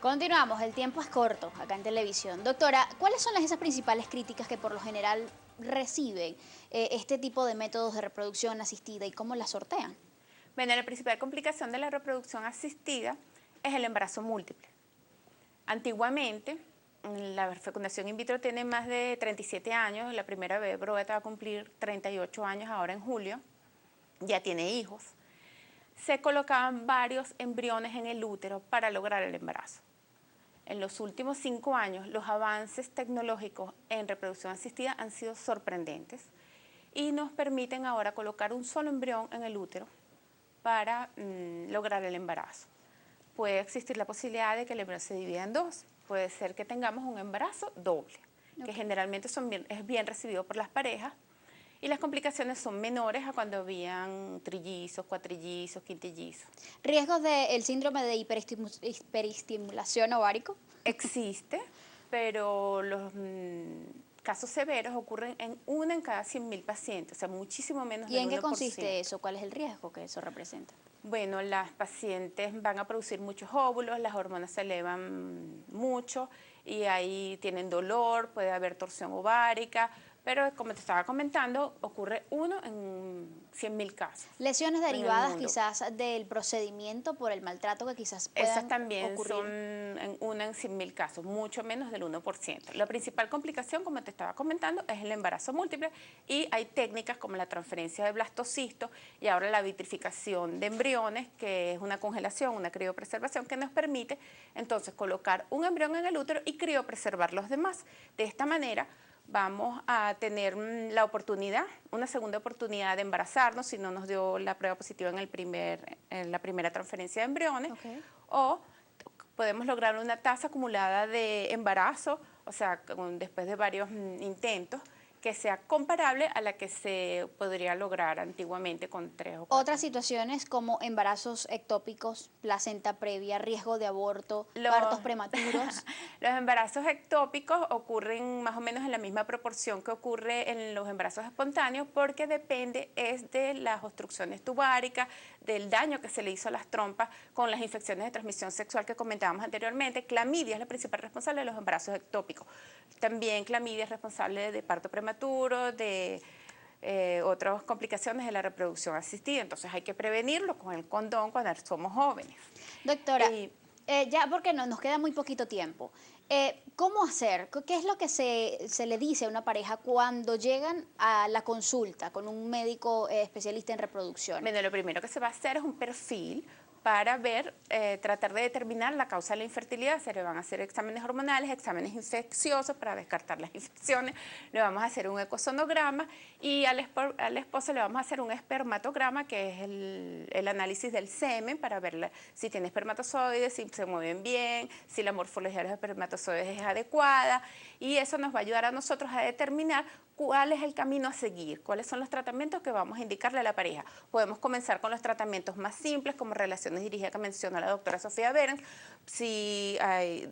Continuamos, el tiempo es corto acá en televisión. Doctora, ¿cuáles son esas principales críticas que por lo general reciben este tipo de métodos de reproducción asistida y cómo las sortean? Bueno, la principal complicación de la reproducción asistida es el embarazo múltiple. Antiguamente, la fecundación in vitro tiene más de 37 años, la primera bebé probeta va a cumplir 38 años ahora en julio, ya tiene hijos. Se colocaban varios embriones en el útero para lograr el embarazo. En los últimos 5 años, los avances tecnológicos en reproducción asistida han sido sorprendentes y nos permiten ahora colocar un solo embrión en el útero para lograr el embarazo. Puede existir la posibilidad de que el embrión se divida en dos. Puede ser que tengamos un embarazo doble, que generalmente es bien recibido por las parejas, y las complicaciones son menores a cuando habían trillizos, cuatrillizos, quintillizos. ¿Riesgos del síndrome de hiperestimulación ovárico? Existe, pero los casos severos ocurren en una en cada 100.000 pacientes, o sea, muchísimo menos del 1%. ¿Y en qué consiste eso? ¿Cuál es el riesgo que eso representa? Bueno, las pacientes van a producir muchos óvulos, las hormonas se elevan mucho y ahí tienen dolor, puede haber torsión ovárica, pero como te estaba comentando, ocurre uno en 100.000 casos. Lesiones derivadas quizás del procedimiento por el maltrato que quizás puedan Esas también ocurrir. son una en 100.000 casos, mucho menos del 1%. La principal complicación, como te estaba comentando, es el embarazo múltiple y hay técnicas como la transferencia de blastocisto y ahora la vitrificación de embriones, que es una congelación, una criopreservación que nos permite entonces colocar un embrión en el útero y criopreservar los demás. De esta manera vamos a tener la oportunidad, una segunda oportunidad de embarazarnos si no nos dio la prueba positiva en la primera transferencia de embriones, o podemos lograr una tasa acumulada de embarazo, o sea, después de varios intentos, que sea comparable a la que se podría lograr antiguamente con 3 o 4. Otras situaciones como embarazos ectópicos, placenta previa, riesgo de aborto, partos prematuros. Los embarazos ectópicos ocurren más o menos en la misma proporción que ocurre en los embarazos espontáneos, porque depende de las obstrucciones tubáricas, del daño que se le hizo a las trompas con las infecciones de transmisión sexual que comentábamos anteriormente. Clamidia es la principal responsable de los embarazos ectópicos. También clamidia es responsable de parto prematuro, de otras complicaciones de la reproducción asistida. Entonces hay que prevenirlo con el condón cuando somos jóvenes. Doctora, ya porque nos queda muy poquito tiempo, ¿cómo hacer? ¿Qué es lo que se le dice a una pareja cuando llegan a la consulta con un médico especialista en reproducción? Bueno, lo primero que se va a hacer es un perfil para ver, tratar de determinar la causa de la infertilidad. Se le van a hacer exámenes hormonales, exámenes infecciosos para descartar las infecciones, le vamos a hacer un ecosonograma y al esposo le vamos a hacer un espermatograma, que es el análisis del semen para ver si tiene espermatozoides, si se mueven bien, si la morfología de los espermatozoides es adecuada, y eso nos va a ayudar a nosotros a determinar cuál es el camino a seguir, cuáles son los tratamientos que vamos a indicarle a la pareja. Podemos comenzar con los tratamientos más simples, como relaciones dirigidas que mencionó la doctora Sofía Berens. Si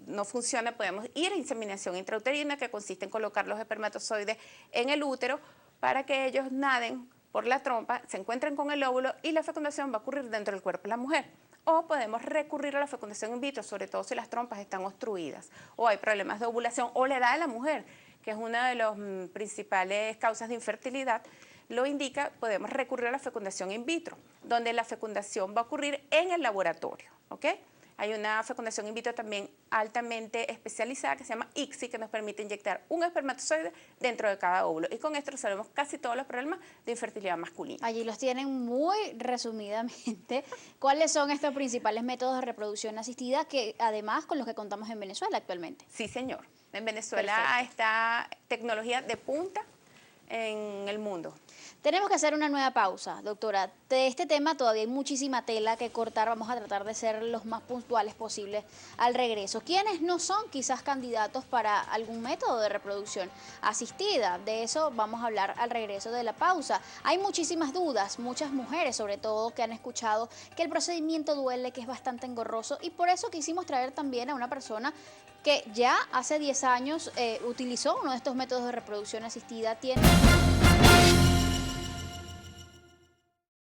no funciona, podemos ir a inseminación intrauterina, que consiste en colocar los espermatozoides en el útero para que ellos naden por la trompa, se encuentren con el óvulo y la fecundación va a ocurrir dentro del cuerpo de la mujer. O podemos recurrir a la fecundación in vitro, sobre todo si las trompas están obstruidas o hay problemas de ovulación o la edad de la mujer, que es una de las principales causas de infertilidad, lo indica. Podemos recurrir a la fecundación in vitro, donde la fecundación va a ocurrir en el laboratorio, ¿ok? Hay una fecundación in vitro también altamente especializada que se llama ICSI, que nos permite inyectar un espermatozoide dentro de cada óvulo. Y con esto resolvemos casi todos los problemas de infertilidad masculina. Allí los tienen muy resumidamente. ¿Cuáles son estos principales métodos de reproducción asistida que además con los que contamos en Venezuela actualmente? Sí, señor. En Venezuela está tecnología de punta en el mundo. Tenemos que hacer una nueva pausa, doctora. De este tema todavía hay muchísima tela que cortar. Vamos a tratar de ser los más puntuales posibles al regreso. ¿Quiénes no son quizás candidatos para algún método de reproducción asistida? De eso vamos a hablar al regreso de la pausa. Hay muchísimas dudas, muchas mujeres sobre todo que han escuchado que el procedimiento duele, que es bastante engorroso, y por eso quisimos traer también a una persona que ya hace 10 años utilizó uno de estos métodos de reproducción asistida. Tiene